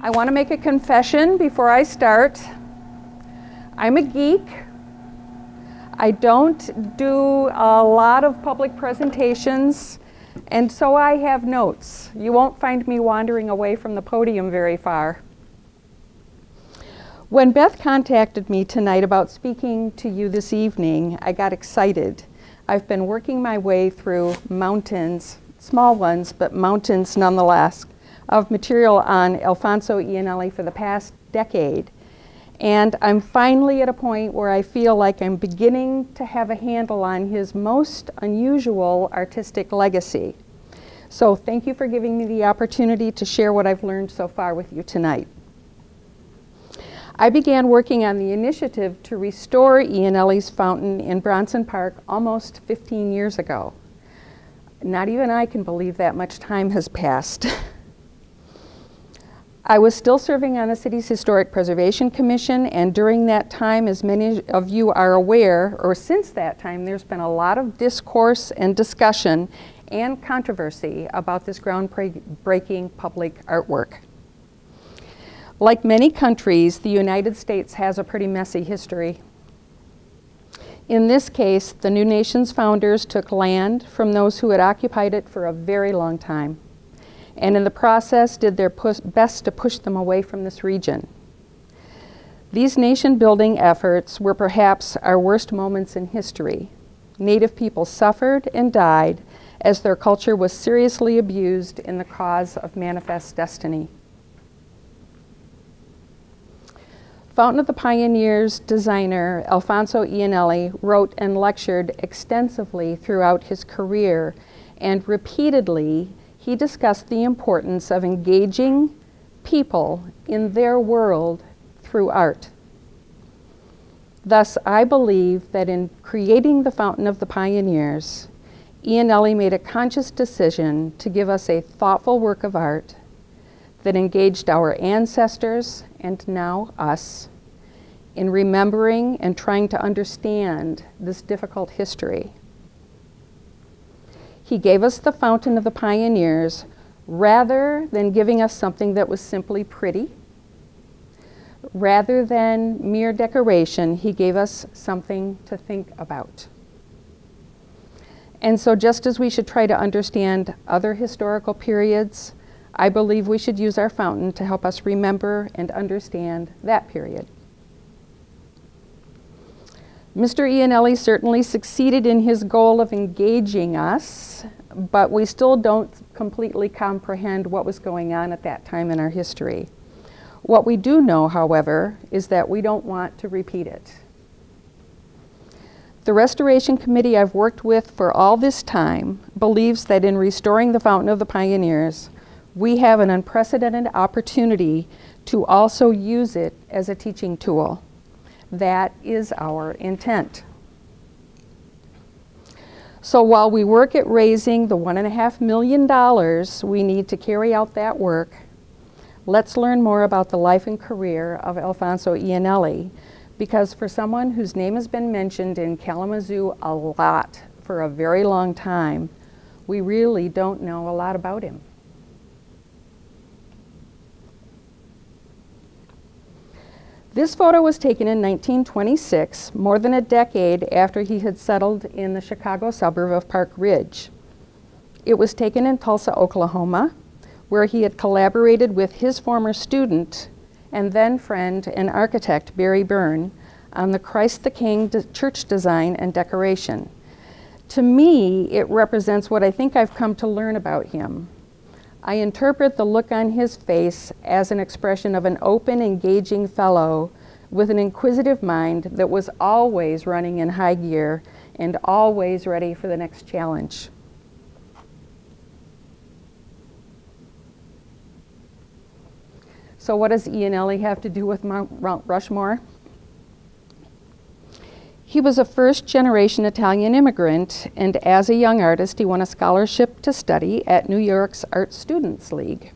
I want to make a confession before I start. I'm a geek. I don't do a lot of public presentations, and so I have notes. You won't find me wandering away from the podium very far. When Beth contacted me tonight about speaking to you this evening, I got excited. I've been working my way through mountains, small ones, but mountains nonetheless, of material on Alfonso Iannelli for the past decade. And I'm finally at a point where I feel like I'm beginning to have a handle on his most unusual artistic legacy. So thank you for giving me the opportunity to share what I've learned so far with you tonight. I began working on the initiative to restore Iannelli's fountain in Bronson Park almost 15 years ago. Not even I can believe that much time has passed. I was still serving on the city's Historic Preservation Commission, and during that time, as many of you are aware, or since that time, there's been a lot of discourse and discussion and controversy about this groundbreaking public artwork. Like many countries, the United States has a pretty messy history. In this case, the new nation's founders took land from those who had occupied it for a very long time, and in the process did their best to push them away from this region. These nation-building efforts were perhaps our worst moments in history. Native people suffered and died as their culture was seriously abused in the cause of manifest destiny. Fountain of the Pioneers designer Alfonso Iannelli wrote and lectured extensively throughout his career, and repeatedly he discussed the importance of engaging people in their world through art. Thus, I believe that in creating the Fountain of the Pioneers, Iannelli made a conscious decision to give us a thoughtful work of art that engaged our ancestors, and now us, in remembering and trying to understand this difficult history. He gave us the Fountain of the Pioneers rather than giving us something that was simply pretty. Rather than mere decoration, he gave us something to think about. And so just as we should try to understand other historical periods, I believe we should use our fountain to help us remember and understand that period. Mr. Iannelli certainly succeeded in his goal of engaging us, but we still don't completely comprehend what was going on at that time in our history. What we do know, however, is that we don't want to repeat it. The Restoration Committee I've worked with for all this time believes that in restoring the Fountain of the Pioneers, we have an unprecedented opportunity to also use it as a teaching tool. That is our intent. So while we work at raising the $1.5 million we need to carry out that work, let's learn more about the life and career of Alfonso Iannelli, because for someone whose name has been mentioned in Kalamazoo a lot for a very long time, we really don't know a lot about him. This photo was taken in 1926, more than a decade after he had settled in the Chicago suburb of Park Ridge. It was taken in Tulsa, Oklahoma, where he had collaborated with his former student and then friend and architect Barry Byrne on the Christ the King church design and decoration. To me, it represents what I think I've come to learn about him. I interpret the look on his face as an expression of an open, engaging fellow with an inquisitive mind that was always running in high gear and always ready for the next challenge. So what does Iannelli have to do with Mount Rushmore? He was a first-generation Italian immigrant, and as a young artist, he won a scholarship to study at New York's Art Students League.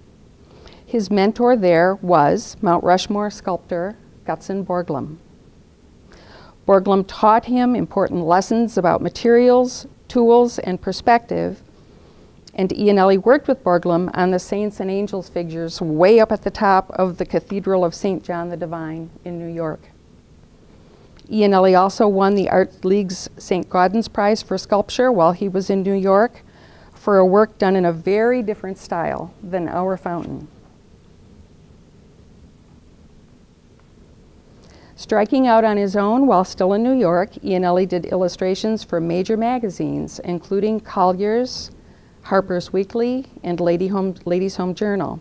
His mentor there was Mount Rushmore sculptor GUTZON. Borglum taught him important lessons about materials, tools, and perspective, and Iannelli worked with Borglum on the saints and angels figures way up at the top of the Cathedral of St. John the Divine in New York. Iannelli also won the Art League's St. Gaudens Prize for sculpture while he was in New York for a work done in a very different style than our fountain. Striking out on his own while still in New York, Iannelli did illustrations for major magazines, including Collier's, Harper's Weekly, and Ladies' Home Journal.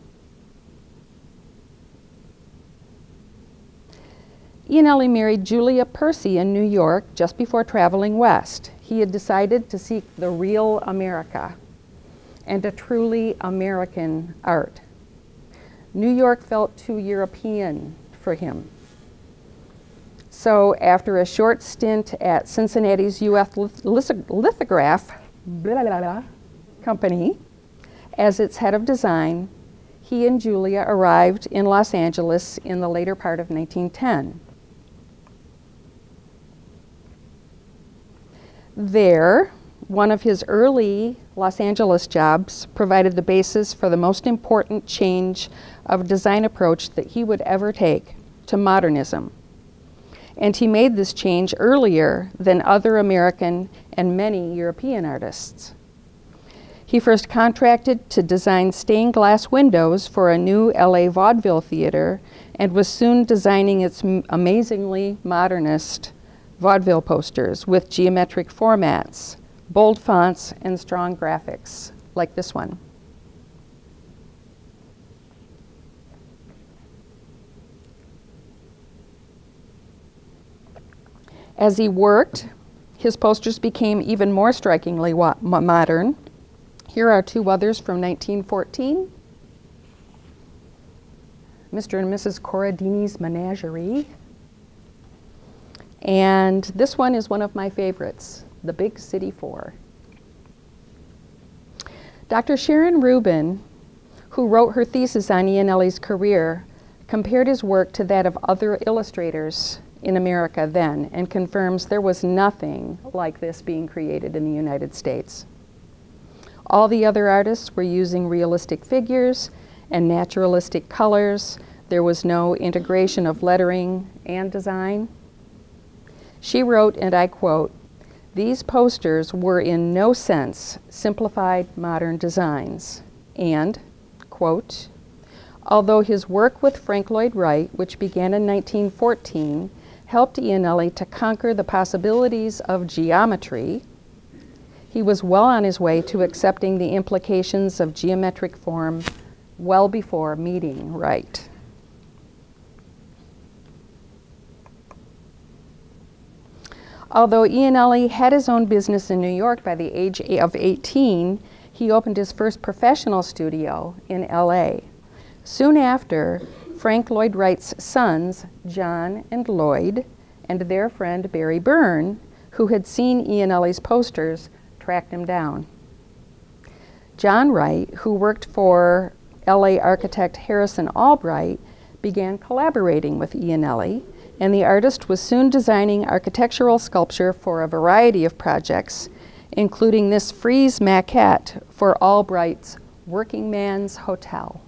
Iannelli married Julia Percy in New York just before traveling west. He had decided to seek the real America and a truly American art. New York felt too European for him. So after a short stint at Cincinnati's U.S. Lithograph Company as its head of design, he and Julia arrived in Los Angeles in the later part of 1910. There, one of his early Los Angeles jobs provided the basis for the most important change of design approach that he would ever take to modernism. And he made this change earlier than other American and many European artists. He first contracted to design stained glass windows for a new LA vaudeville theater and was soon designing its amazingly modernist vaudeville posters with geometric formats, bold fonts, and strong graphics, like this one. As he worked, his posters became even more strikingly modern. Here are two others from 1914. Mr. and Mrs. Corradini's Menagerie. And this one is one of my favorites, The Big City Four. Dr. Sharon Rubin, who wrote her thesis on Iannelli's career, compared his work to that of other illustrators in America then, and confirms there was nothing like this being created in the United States. All the other artists were using realistic figures and naturalistic colors. There was no integration of lettering and design. She wrote, and I quote, "These posters were in no sense simplified modern designs," and, quote, "Although his work with Frank Lloyd Wright, which began in 1914, helped Iannelli to conquer the possibilities of geometry, he was well on his way to accepting the implications of geometric form well before meeting Wright." Although Iannelli had his own business in New York by the age of 18, he opened his first professional studio in LA. Soon after, Frank Lloyd Wright's sons, John and Lloyd, and their friend Barry Byrne, who had seen Iannelli's posters, tracked him down. John Wright, who worked for LA architect Harrison Albright, began collaborating with Iannelli, and the artist was soon designing architectural sculpture for a variety of projects, including this frieze maquette for Albright's Workingman's Hotel.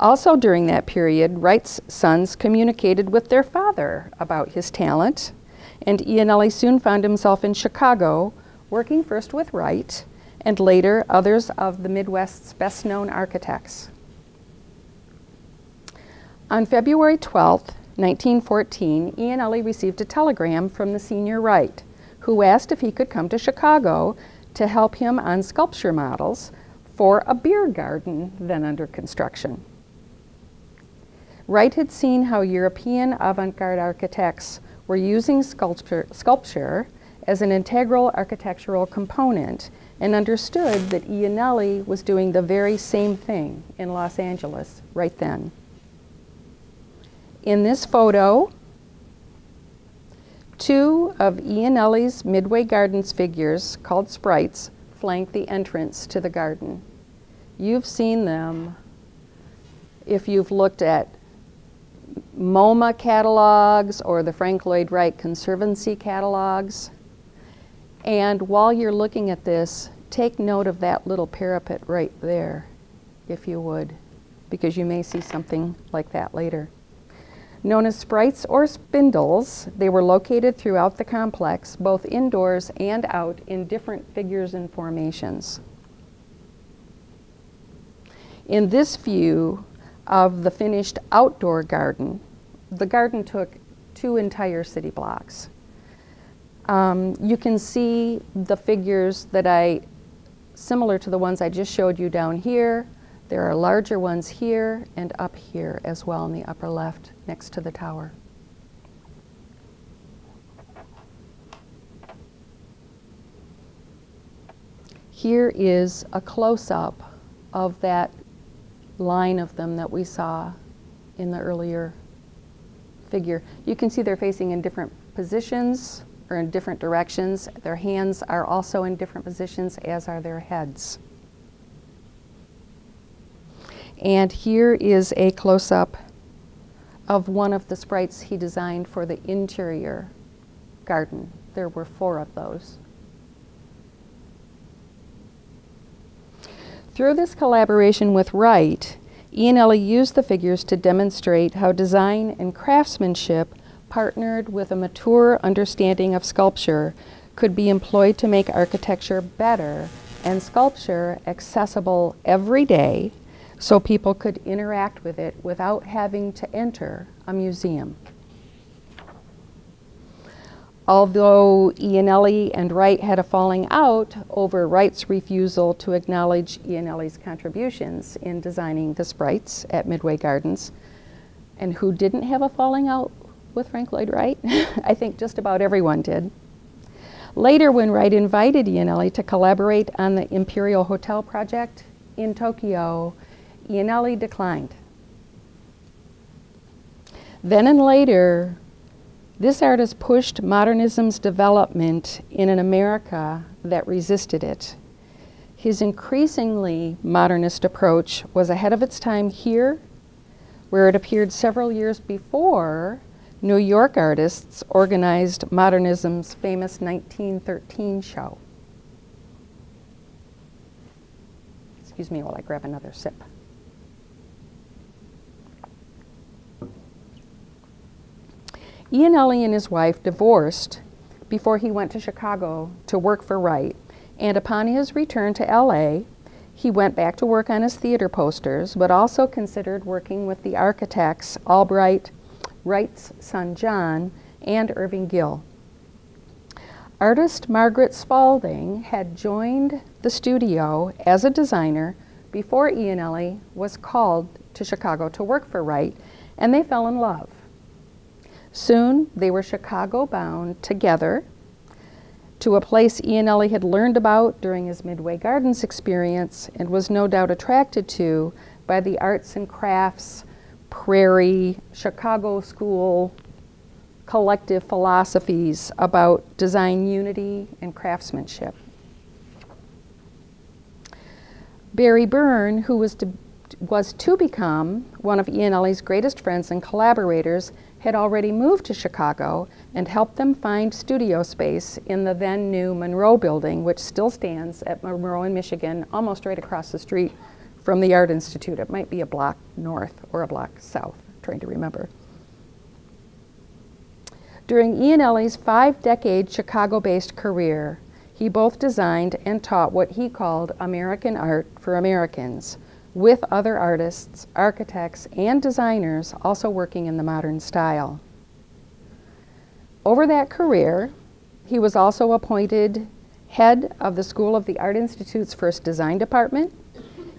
Also during that period, Wright's sons communicated with their father about his talent, and Iannelli soon found himself in Chicago, working first with Wright, and later others of the Midwest's best-known architects. On February 12, 1914, Iannelli received a telegram from the senior Wright, who asked if he could come to Chicago to help him on sculpture models for a beer garden then under construction. Wright had seen how European avant-garde architects were using sculpture as an integral architectural component and understood that Iannelli was doing the very same thing in Los Angeles right then. In this photo, two of Iannelli's Midway Gardens figures, called Sprites, flank the entrance to the garden. You've seen them if you've looked at MoMA catalogs or the Frank Lloyd Wright Conservancy catalogs. And while you're looking at this, take note of that little parapet right there, if you would, because you may see something like that later. Known as sprites or spindles, they were located throughout the complex, both indoors and out in different figures and formations. In this view of the finished outdoor garden, the garden took 2 entire city blocks. You can see the figures that similar to the ones I just showed you down here. There are larger ones here and up here as well in the upper left next to the tower. Here is a close-up of that line of them that we saw in the earlier figure. You can see they're facing in different positions or in different directions. Their hands are also in different positions, as are their heads. And here is a close-up of one of the sprites he designed for the interior garden. There were 4 of those. Through this collaboration with Wright, IANNELLI used the figures to demonstrate how design and craftsmanship partnered with a mature understanding of sculpture could be employed to make architecture better and sculpture accessible every day so people could interact with it without having to enter a museum. Although IANNELLI and Wright had a falling out over Wright's refusal to acknowledge IANNELLI's contributions in designing the sprites at Midway Gardens, and who didn't have a falling out with Frank Lloyd Wright? I think just about everyone did. Later, when Wright invited IANNELLI to collaborate on the Imperial Hotel project in Tokyo, IANNELLI declined. Then and later, this artist pushed modernism's development in an America that resisted it. His increasingly modernist approach was ahead of its time here, where it appeared several years before New York artists organized modernism's famous 1913 show. Excuse me while I grab another sip. IANNELLI and his wife divorced before he went to Chicago to work for Wright, and upon his return to LA, he went back to work on his theater posters, but also considered working with the architects Albright, Wright's son John, and Irving Gill. Artist Margaret Spaulding had joined the studio as a designer before IANNELLI was called to Chicago to work for Wright, and they fell in love. Soon, they were Chicago-bound together to a place IANNELLI had learned about during his Midway Gardens experience and was no doubt attracted to by the arts and crafts, prairie, Chicago school, collective philosophies about design unity and craftsmanship. Barry Byrne, who was to become one of IANNELLI's greatest friends and collaborators, had already moved to Chicago and helped them find studio space in the then new Monroe building, which still stands at Monroe in Michigan, almost right across the street from the Art Institute. It might be a block north or a block south, I'm trying to remember. During IANNELLI's 5-decade Chicago-based career, he both designed and taught what he called American art for Americans, with other artists, architects, and designers also working in the modern style. Over that career, he was also appointed head of the School of the Art Institute's first design department.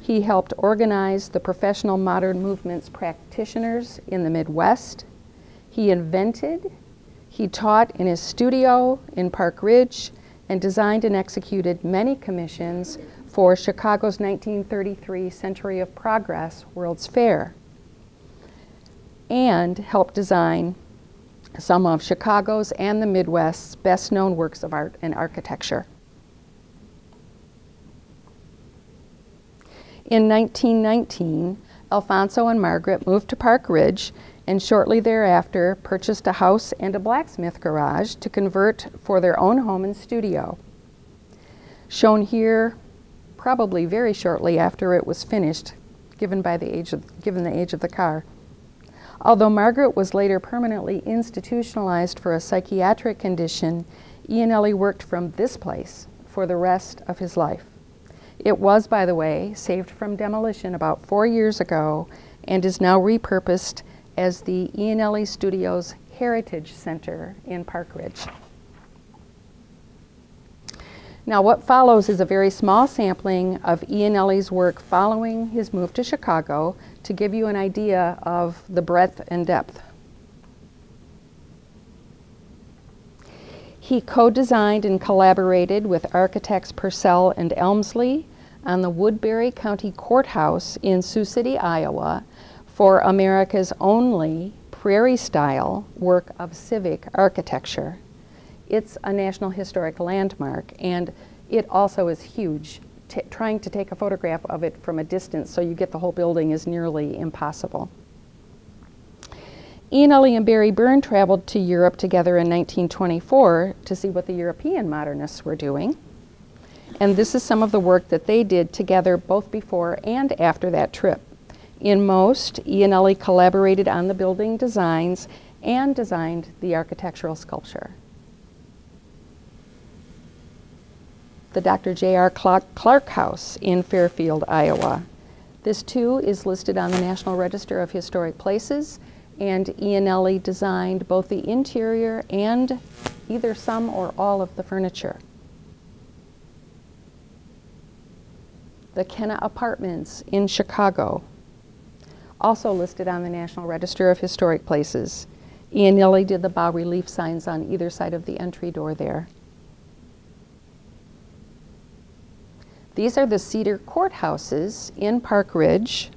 He helped organize the professional modern movements practitioners in the Midwest. He invented, he taught in his studio in Park Ridge, and designed and executed many commissions for Chicago's 1933 Century of Progress World's Fair, and helped design some of Chicago's and the Midwest's best-known works of art and architecture. In 1919, Alfonso and Margaret moved to Park Ridge and shortly thereafter purchased a house and a blacksmith garage to convert for their own home and studio. Shown here, probably very shortly after it was finished, given the age of the car. Although Margaret was later permanently institutionalized for a psychiatric condition, Iannelli worked from this place for the rest of his life. It was, by the way, saved from demolition about 4 years ago and is now repurposed as the Iannelli Studios Heritage Center in Park Ridge. Now, what follows is a very small sampling of Iannelli's work following his move to Chicago to give you an idea of the breadth and depth. He co-designed and collaborated with architects Purcell and Elmsley on the Woodbury County Courthouse in Sioux City, Iowa, for America's only prairie-style work of civic architecture. It's a National Historic Landmark, and it also is huge. Trying to take a photograph of it from a distance so you get the whole building is nearly impossible. Iannelli and Barry Byrne traveled to Europe together in 1924 to see what the European modernists were doing. And this is some of the work that they did together both before and after that trip. In most, Iannelli collaborated on the building designs and designed the architectural sculpture. The Dr. J.R. Clark House in Fairfield, Iowa. This too is listed on the National Register of Historic Places, and Iannelli designed both the interior and either some or all of the furniture. The Kenna Apartments in Chicago, also listed on the National Register of Historic Places. Iannelli did the bas-relief signs on either side of the entry door there. These are the Cedar courthouses in Park Ridge.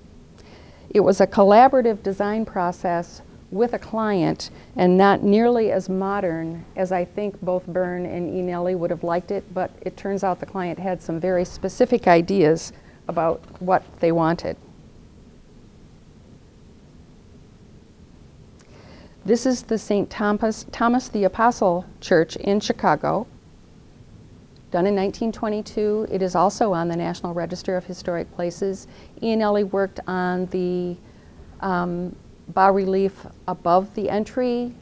It was a collaborative design process with a client and not nearly as modern as I think both Byrne and Iannelli would have liked it, but it turns out the client had some very specific ideas about what they wanted. This is the St. Thomas the Apostle Church in Chicago, done in 1922. It is also on the National Register of Historic Places. Iannelli worked on the bas-relief above the entry,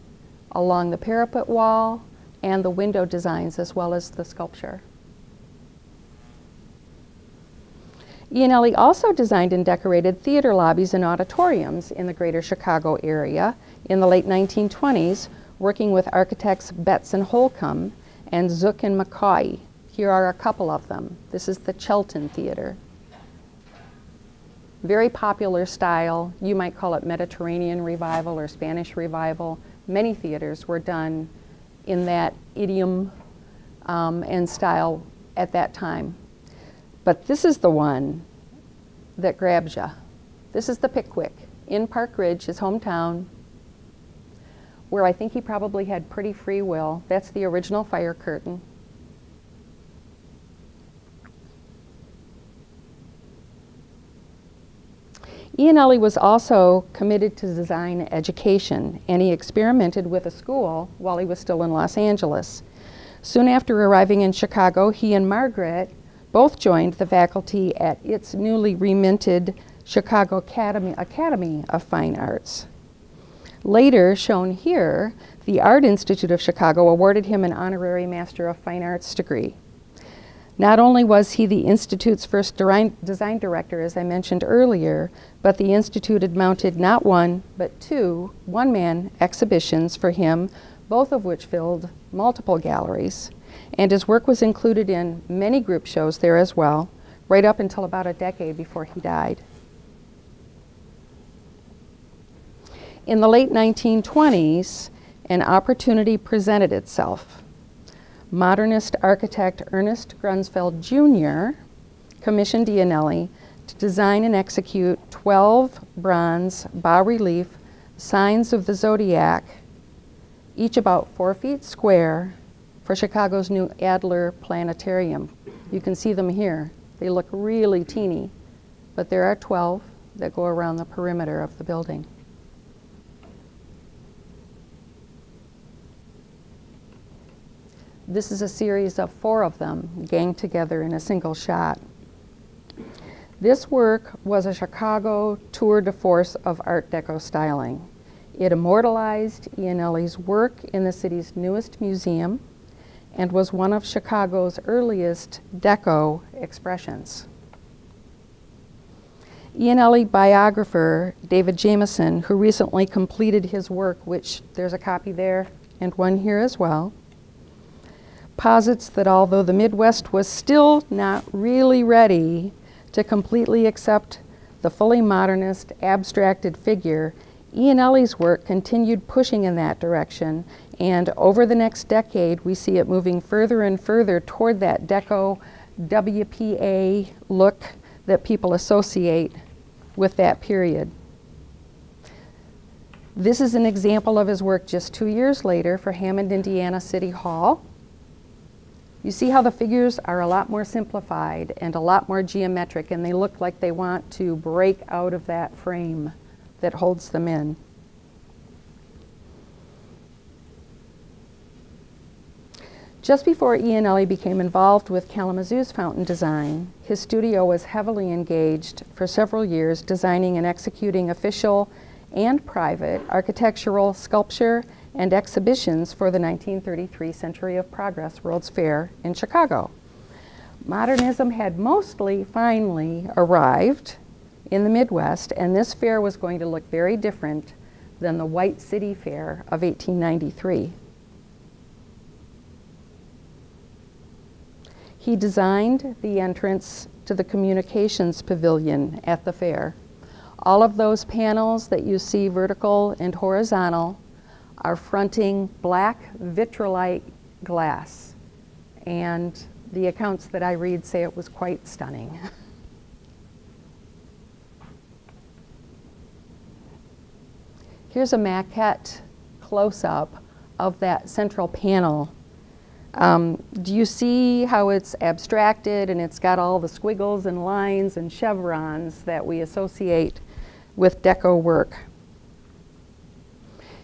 along the parapet wall, and the window designs, as well as the sculpture. Iannelli also designed and decorated theater lobbies and auditoriums in the greater Chicago area in the late 1920s, working with architects Betts and Holcomb and Zook and McCoy. Here are a couple of them. This is the Chelten Theater. Very popular style. You might call it Mediterranean Revival or Spanish Revival. Many theaters were done in that idiom and style at that time. But this is the one that grabs you. This is the Pickwick in Park Ridge, his hometown, where I think he probably had pretty free will. That's the original fire curtain. Iannelli was also committed to design education, and he experimented with a school while he was still in Los Angeles. Soon after arriving in Chicago, he and Margaret both joined the faculty at its newly reminted Chicago Academy of Fine Arts. Later, shown here, the Art Institute of Chicago awarded him an honorary Master of Fine Arts degree. Not only was he the Institute's first design director, as I mentioned earlier, but the Institute had mounted not one, but two one-man exhibitions for him, both of which filled multiple galleries. And his work was included in many group shows there as well, right up until about a decade before he died. In the late 1920s, an opportunity presented itself. Modernist architect Ernest Grunsfeld Jr. commissioned Iannelli to design and execute 12 bronze bas-relief signs of the Zodiac, each about 4 feet square, for Chicago's new Adler Planetarium. You can see them here. They look really teeny, but there are 12 that go around the perimeter of the building. This is a series of 4 of them ganged together in a single shot. This work was a Chicago tour de force of Art Deco styling. It immortalized IANNELLI'S work in the city's newest museum and was one of Chicago's earliest Deco expressions. IANNELLI biographer David Jameson, who recently completed his work, which there's a copy there and one here as well, posits that although the Midwest was still not really ready to completely accept the fully modernist, abstracted figure, IANNELLI'S work continued pushing in that direction, and over the next decade we see it moving further and further toward that Deco WPA look that people associate with that period. This is an example of his work just 2 years later for Hammond, Indiana City Hall. You see how the figures are a lot more simplified and a lot more geometric, and they look like they want to break out of that frame that holds them in. Just before IANNELLI became involved with Kalamazoo's fountain design, his studio was heavily engaged for several years designing and executing official and private architectural, sculpture, and exhibitions for the 1933 Century of Progress World's Fair in Chicago. Modernism had mostly finally arrived in the Midwest, and this fair was going to look very different than the White City Fair of 1893. He designed the entrance to the communications pavilion at the fair. All of those panels that you see vertical and horizontal are fronting black vitrolite glass, and the accounts that I read say it was quite stunning. Here's a maquette close-up of that central panel. Do you see how it's abstracted and it's got all the squiggles and lines and chevrons that we associate with Deco work?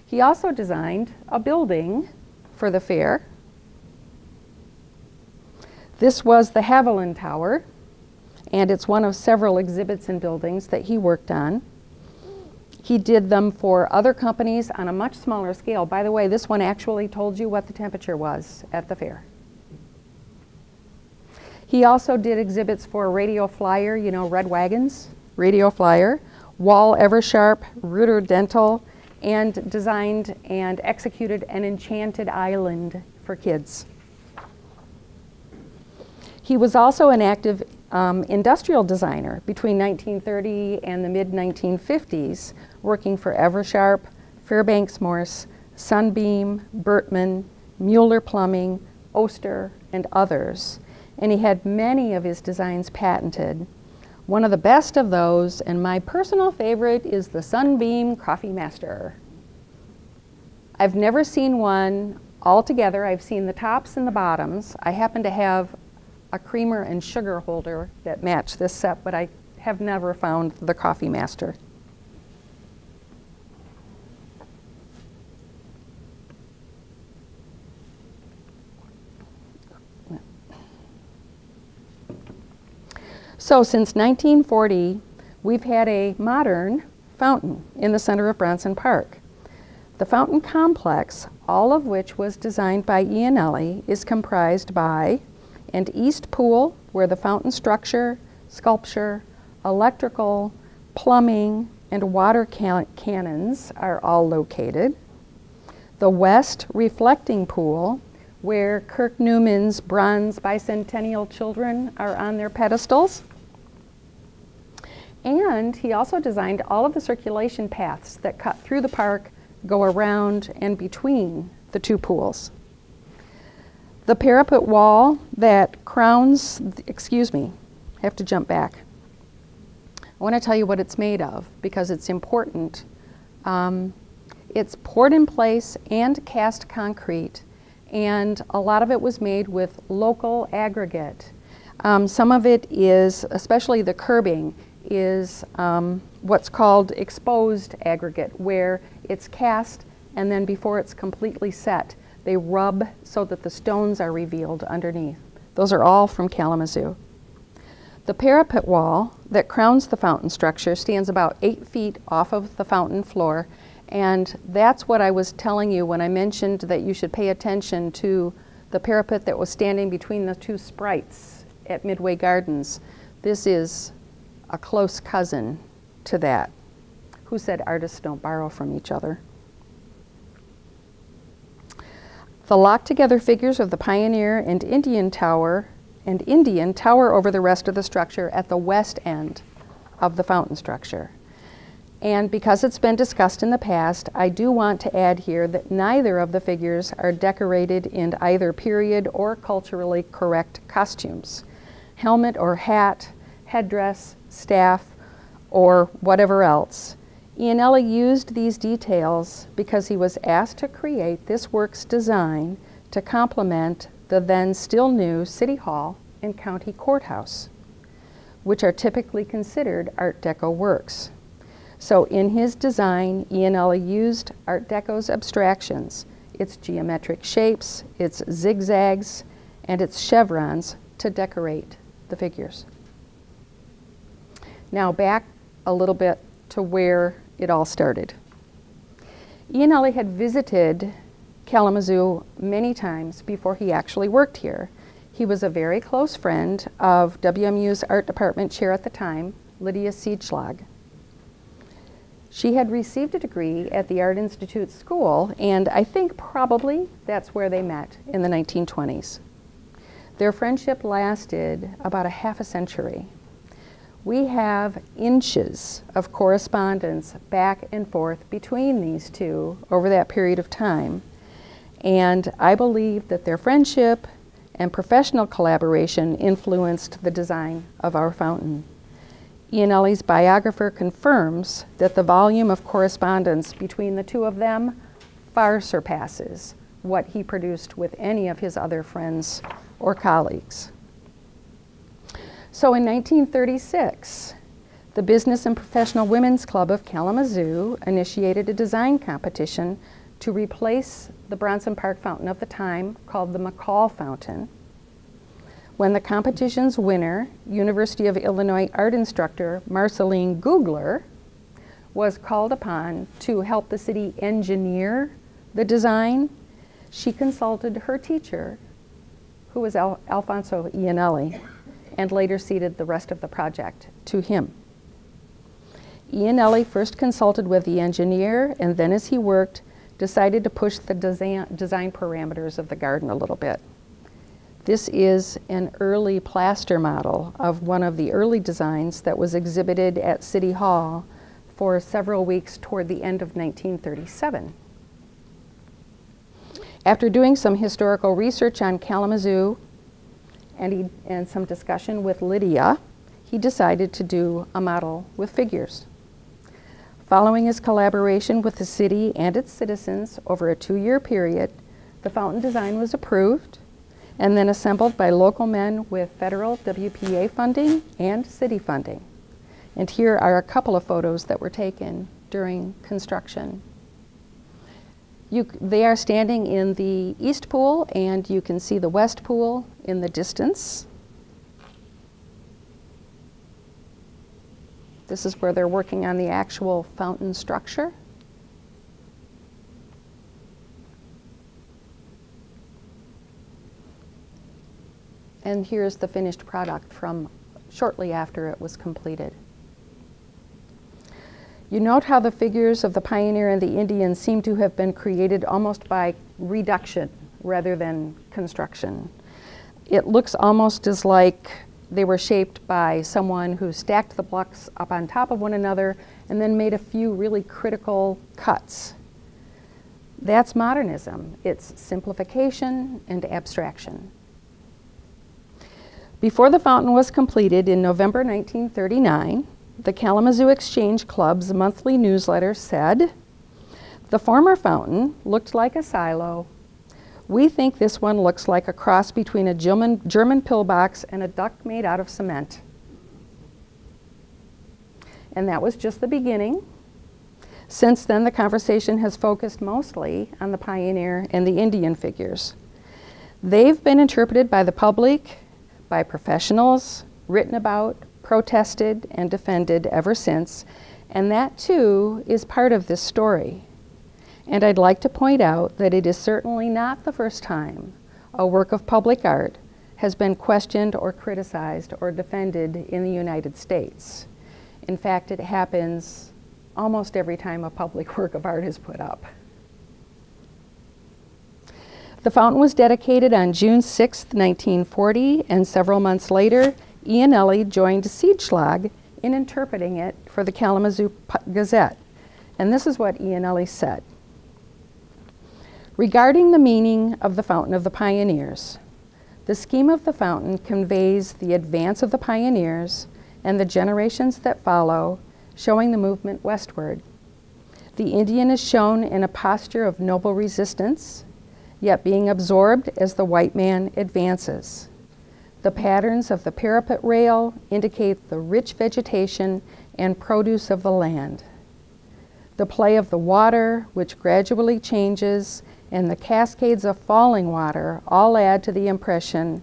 He also designed a building for the fair. This was the Haviland Tower, and it's one of several exhibits and buildings that he worked on. He did them for other companies on a much smaller scale. By the way, this one actually told you what the temperature was at the fair. He also did exhibits for Radio Flyer, you know, Red Wagons, Radio Flyer, Wall Eversharp, Ruder Dental, and designed and executed an enchanted island for kids. He was also an active industrial designer between 1930 and the mid-1950s, working for Eversharp, Fairbanks Morse, Sunbeam, Bertman, Mueller Plumbing, Oster, and others. And he had many of his designs patented. One of the best of those, and my personal favorite, is the Sunbeam Coffee Master. I've never seen one all together. I've seen the tops and the bottoms. I happen to have a creamer and sugar holder that match this set, but I have never found the Coffee Master. So since 1940, we've had a modern fountain in the center of Bronson Park. The fountain complex, all of which was designed by IANNELLI, is comprised by an east pool where the fountain structure, sculpture, electrical, plumbing, and water cannons are all located. The west reflecting pool where Kirk Newman's bronze bicentennial children are on their pedestals. And he also designed all of the circulation paths that cut through the park, go around and between the two pools. The parapet wall that crowns, excuse me, I have to jump back. I want to tell you what it's made of because it's important. It's poured in place and cast concrete, and a lot of it was made with local aggregate. Some of it is, especially the curbing, is what's called exposed aggregate, where it's cast and then before it's completely set, They rub so that the stones are revealed underneath. Those are all from Kalamazoo. The parapet wall that crowns the fountain structure stands about 8 feet off of the fountain floor, and that's what I was telling you when I mentioned that you should pay attention to the parapet that was standing between the two sprites at Midway Gardens. This is a close cousin to that. Who said artists don't borrow from each other? The locked together figures of the Pioneer and Indian tower over the rest of the structure at the west end of the fountain structure. And because it's been discussed in the past, I do want to add here that neither of the figures are decorated in either period or culturally correct costumes. Helmet or hat, headdress, staff, or whatever else. Iannelli used these details because he was asked to create this work's design to complement the then still new City Hall and County Courthouse, which are typically considered Art Deco works. So in his design, Iannelli used Art Deco's abstractions, its geometric shapes, its zigzags, and its chevrons to decorate the figures. Now back a little bit to where it all started. Iannelli had visited Kalamazoo many times before he actually worked here. He was a very close friend of WMU's art department chair at the time, Lydia Siedschlag. She had received a degree at the Art Institute School, and I think probably that's where they met in the 1920s. Their friendship lasted about a half a century. We have inches of correspondence back and forth between these two over that period of time. And I believe that their friendship and professional collaboration influenced the design of our fountain. Iannelli's biographer confirms that the volume of correspondence between the two of them far surpasses what he produced with any of his other friends or colleagues. So in 1936, the Business and Professional Women's Club of Kalamazoo initiated a design competition to replace the Bronson Park fountain of the time, called the McCall Fountain. When the competition's winner, University of Illinois art instructor Marceline Googler, was called upon to help the city engineer the design, she consulted her teacher, who was Alfonso Iannelli, and later ceded the rest of the project to him. Iannelli first consulted with the engineer, and then as he worked, decided to push the design parameters of the garden a little bit. This is an early plaster model of one of the early designs that was exhibited at City Hall for several weeks toward the end of 1937. After doing some historical research on Kalamazoo and some discussion with Lydia, he decided to do a model with figures. Following his collaboration with the city and its citizens over a 2-year period, the fountain design was approved and then assembled by local men with federal WPA funding and city funding. And here are a couple of photos that were taken during construction. They are standing in the east pool, and you can see the west pool in the distance. This is where they're working on the actual fountain structure. And here's the finished product from shortly after it was completed. You note how the figures of the Pioneer and the Indian seem to have been created almost by reduction rather than construction. It looks almost as like they were shaped by someone who stacked the blocks up on top of one another and then made a few really critical cuts. That's modernism. It's simplification and abstraction. Before the fountain was completed in November 1939, the Kalamazoo Exchange Club's monthly newsletter said, "The former fountain looked like a silo. We think this one looks like a cross between a German pillbox and a duck made out of cement." And that was just the beginning. Since then, the conversation has focused mostly on the pioneer and the Indian figures. They've been interpreted by the public, by professionals, written about, protested, and defended ever since, and that too is part of this story. And I'd like to point out that it is certainly not the first time a work of public art has been questioned or criticized or defended in the United States. In fact, it happens almost every time a public work of art is put up. The fountain was dedicated on June 6, 1940, and several months later, IANNELLI joined Seidschlag in interpreting it for the Kalamazoo Gazette. And this is what IANNELLI said. Regarding the meaning of the Fountain of the Pioneers, the scheme of the fountain conveys the advance of the pioneers and the generations that follow, showing the movement westward. The Indian is shown in a posture of noble resistance, yet being absorbed as the white man advances. The patterns of the parapet rail indicate the rich vegetation and produce of the land. The play of the water, which gradually changes, and the cascades of falling water all add to the impression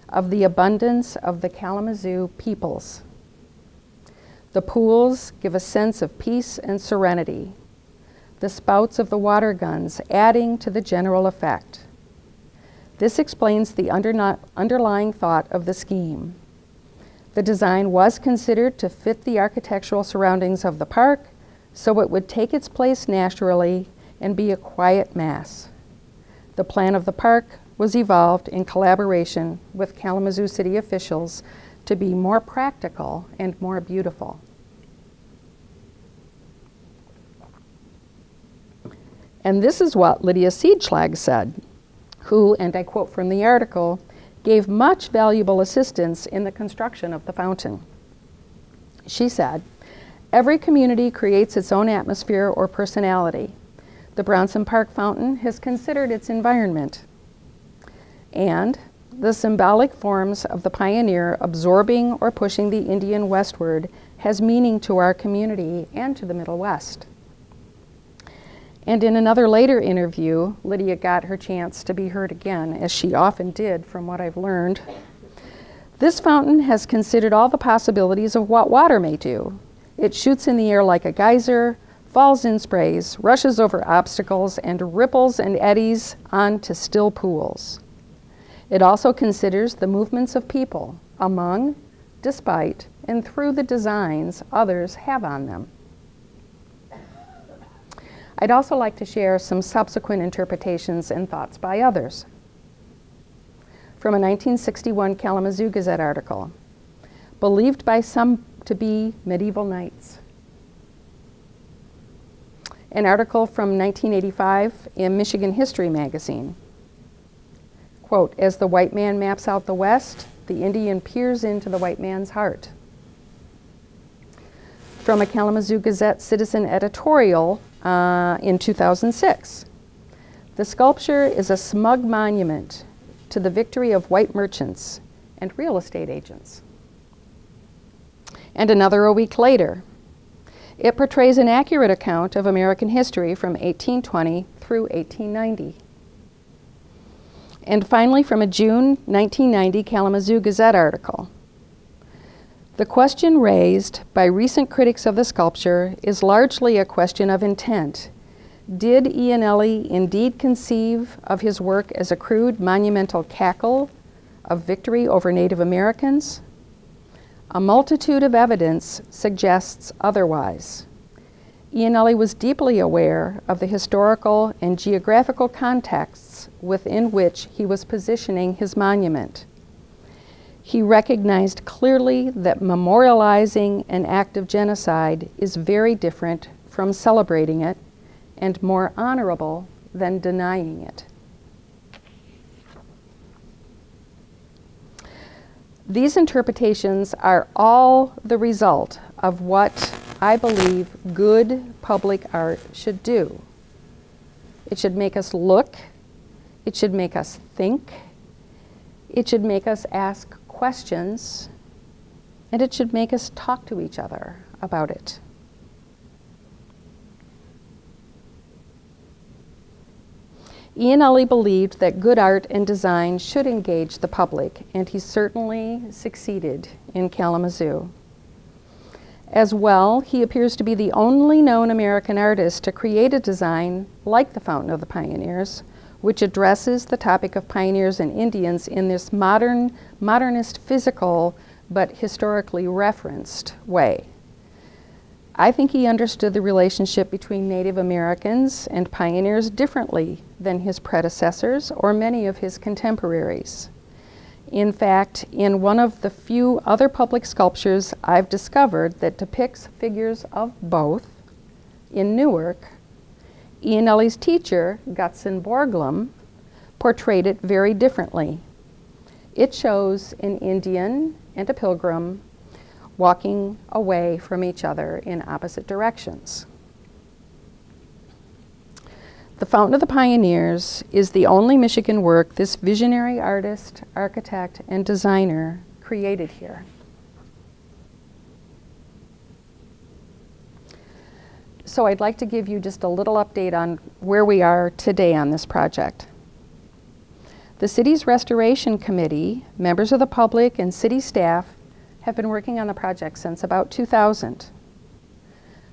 of the abundance of the Kalamazoo peoples. The pools give a sense of peace and serenity, the spouts of the water guns adding to the general effect. This explains the underlying thought of the scheme. The design was considered to fit the architectural surroundings of the park, so it would take its place naturally and be a quiet mass. The plan of the park was evolved in collaboration with Kalamazoo city officials to be more practical and more beautiful. And this is what Lydia Seidschlag said, who, and I quote from the article, gave much valuable assistance in the construction of the fountain. She said, "Every community creates its own atmosphere or personality. The Bronson Park Fountain has considered its environment, and the symbolic forms of the pioneer absorbing or pushing the Indian westward has meaning to our community and to the Middle West." And in another later interview, Lydia got her chance to be heard again, as she often did from what I've learned. "This fountain has considered all the possibilities of what water may do. It shoots in the air like a geyser, falls in sprays, rushes over obstacles, and ripples and eddies onto still pools. It also considers the movements of people among, despite, and through the designs others have on them." I'd also like to share some subsequent interpretations and thoughts by others. From a 1961 Kalamazoo Gazette article, believed by some to be medieval knights. An article from 1985 in Michigan History magazine. Quote, "As the white man maps out the West, the Indian peers into the white man's heart." From a Kalamazoo Gazette citizen editorial in 2006. "The sculpture is a smug monument to the victory of white merchants and real estate agents." And another a week later. "It portrays an accurate account of American history from 1820 through 1890. And finally, from a June 1990 Kalamazoo Gazette article. "The question raised by recent critics of the sculpture is largely a question of intent. Did IANNELLI indeed conceive of his work as a crude monumental cackle of victory over Native Americans? A multitude of evidence suggests otherwise. IANNELLI was deeply aware of the historical and geographical contexts within which he was positioning his monument. He recognized clearly that memorializing an act of genocide is very different from celebrating it and more honorable than denying it." These interpretations are all the result of what I believe good public art should do. It should make us look, it should make us think, it should make us ask questions, and it should make us talk to each other about it. Iannelli believed that good art and design should engage the public, and he certainly succeeded in Kalamazoo. As well, he appears to be the only known American artist to create a design like the Fountain of the Pioneers, which addresses the topic of pioneers and Indians in this modernist physical but historically referenced way. I think he understood the relationship between Native Americans and pioneers differently than his predecessors or many of his contemporaries. In fact, in one of the few other public sculptures I've discovered that depicts figures of both in Newark, Iannelli's teacher, GUTZON BORGLUM, portrayed it very differently. It shows an Indian and a pilgrim walking away from each other in opposite directions. The Fountain of the Pioneers is the only Michigan work this visionary artist, architect, and designer created here. So I'd like to give you just a little update on where we are today on this project. The city's restoration committee, members of the public, and city staff have been working on the project since about 2000.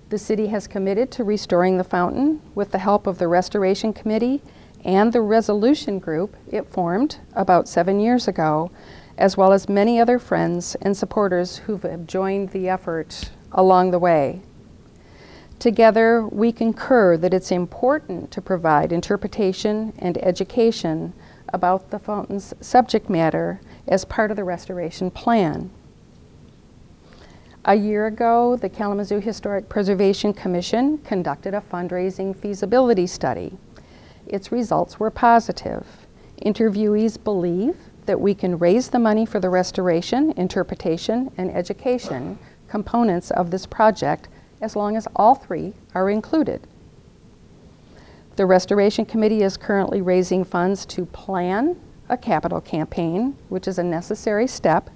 The city has committed to restoring the fountain with the help of the restoration committee and the resolution group it formed about 7 years ago, as well as many other friends and supporters who have joined the effort along the way. Together, we concur that it's important to provide interpretation and education about the fountain's subject matter as part of the restoration plan. A year ago, the Kalamazoo Historic Preservation Commission conducted a fundraising feasibility study. Its results were positive. Interviewees believe that we can raise the money for the restoration, interpretation, and education components of this project as long as all three are included. The Restoration Committee is currently raising funds to plan a capital campaign, which is a necessary step.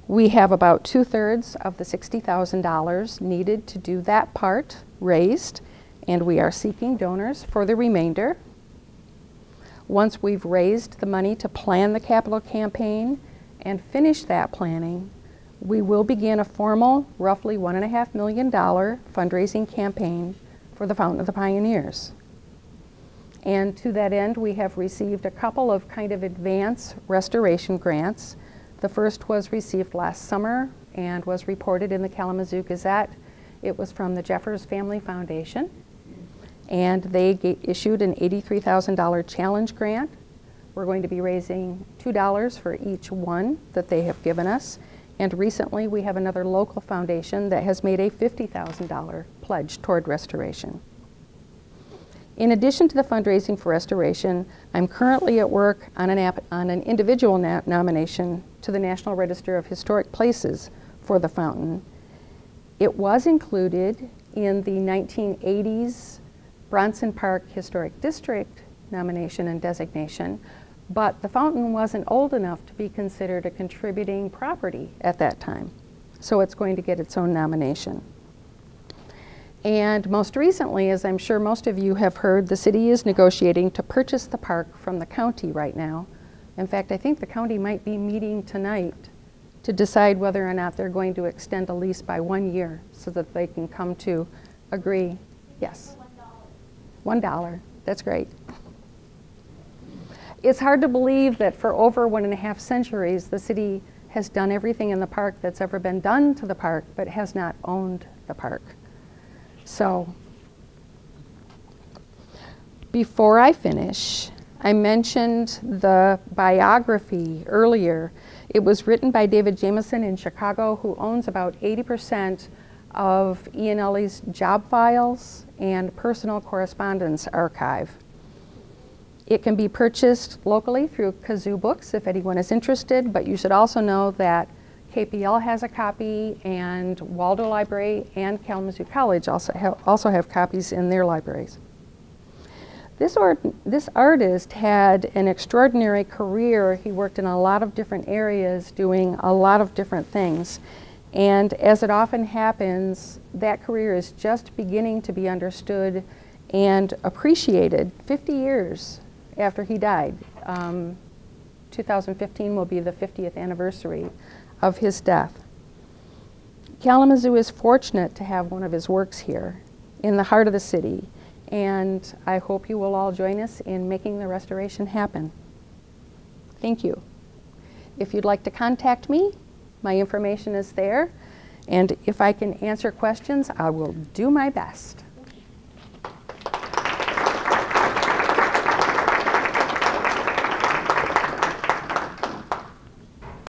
We have about 2/3 of the $60,000 needed to do that part raised, and we are seeking donors for the remainder. Once we've raised the money to plan the capital campaign and finish that planning, we will begin a formal, roughly $1.5 million fundraising campaign for the Fountain of the Pioneers. And to that end, we have received a couple of kind of advance restoration grants. The first was received last summer and was reported in the Kalamazoo Gazette. It was from the Jeffers Family Foundation, and they issued an $83,000 challenge grant. We're going to be raising $2 for each one that they have given us. And recently, we have another local foundation that has made a $50,000 pledge toward restoration. In addition to the fundraising for restoration, I'm currently at work on an individual nomination to the National Register of Historic Places for the fountain. It was included in the 1980s Bronson Park Historic District nomination and designation, but the fountain wasn't old enough to be considered a contributing property at that time. So it's going to get its own nomination. And most recently, as I'm sure most of you have heard, the city is negotiating to purchase the park from the county right now. In fact, I think the county might be meeting tonight to decide whether or not they're going to extend a lease by 1 year so that they can come to agree. Yes? $1. That's great. It's hard to believe that for over 1.5 centuries, the city has done everything in the park that's ever been done to the park, but has not owned the park. So, before I finish, I mentioned the biography earlier. It was written by David Jameson in Chicago, who owns about 80% of Iannelli's job files and personal correspondence archive. It can be purchased locally through Kazoo Books if anyone is interested, but you should also know that KPL has a copy, and Waldo Library and Kalamazoo College also have copies in their libraries. This artist had an extraordinary career. He worked in a lot of different areas doing a lot of different things. And as it often happens, that career is just beginning to be understood and appreciated 50 years after he died. 2015 will be the 50th anniversary of his death. Kalamazoo is fortunate to have one of his works here in the heart of the city, and I hope you will all join us in making the restoration happen. Thank you. If you'd like to contact me, my information is there, and if I can answer questions, I will do my best.